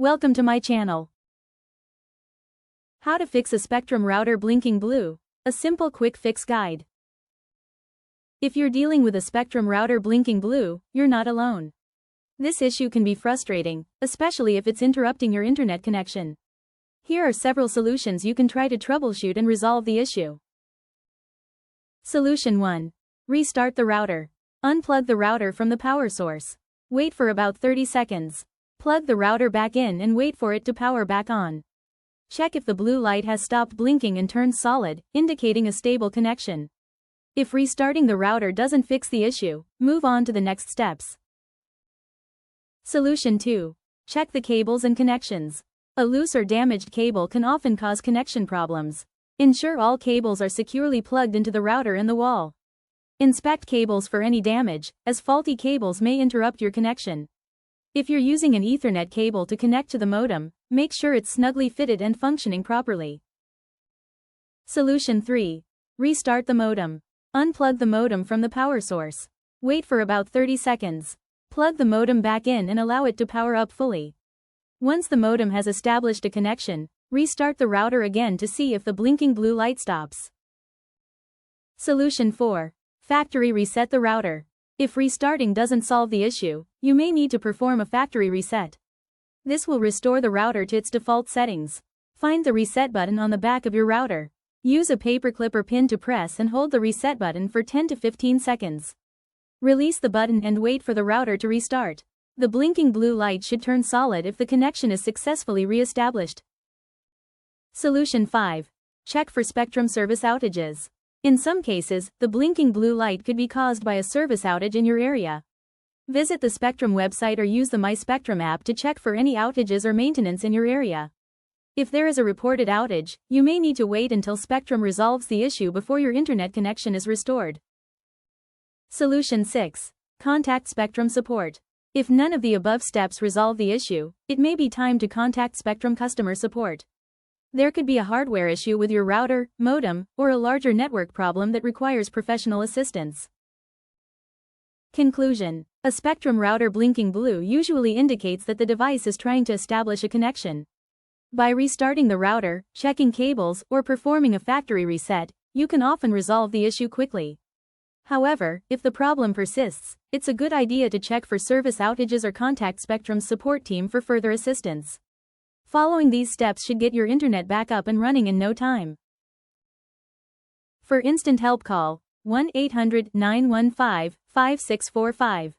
Welcome to my channel. How to fix a Spectrum router blinking blue. A simple quick fix guide. If you're dealing with a Spectrum router blinking blue, you're not alone. This issue can be frustrating, especially if it's interrupting your internet connection. Here are several solutions you can try to troubleshoot and resolve the issue. Solution 1. Restart the router. Unplug the router from the power source. Wait for about 30 seconds. Plug the router back in and wait for it to power back on. Check if the blue light has stopped blinking and turned solid, indicating a stable connection. If restarting the router doesn't fix the issue, move on to the next steps. Solution 2. Check the cables and connections. A loose or damaged cable can often cause connection problems. Ensure all cables are securely plugged into the router and the wall. Inspect cables for any damage, as faulty cables may interrupt your connection. If you're using an Ethernet cable to connect to the modem, make sure it's snugly fitted and functioning properly. Solution 3. Restart the modem. Unplug the modem from the power source. Wait for about 30 seconds. Plug the modem back in and allow it to power up fully. Once the modem has established a connection, restart the router again to see if the blinking blue light stops. Solution 4. Factory reset the router. If restarting doesn't solve the issue, you may need to perform a factory reset. This will restore the router to its default settings. Find the reset button on the back of your router. Use a paperclip or pin to press and hold the reset button for 10 to 15 seconds. Release the button and wait for the router to restart. The blinking blue light should turn solid if the connection is successfully re-established. Solution 5. Check for Spectrum service outages. In some cases, the blinking blue light could be caused by a service outage in your area. Visit the Spectrum website or use the My Spectrum app to check for any outages or maintenance in your area. If there is a reported outage, you may need to wait until Spectrum resolves the issue before your internet connection is restored. Solution 6. Contact Spectrum support. If none of the above steps resolve the issue, it may be time to contact Spectrum customer support. There could be a hardware issue with your router, modem, or a larger network problem that requires professional assistance. Conclusion. A Spectrum router blinking blue usually indicates that the device is trying to establish a connection. By restarting the router, checking cables, or performing a factory reset, you can often resolve the issue quickly. However, if the problem persists, it's a good idea to check for service outages or contact Spectrum's support team for further assistance. Following these steps should get your internet back up and running in no time. For instant help, call 1-800-915-5645.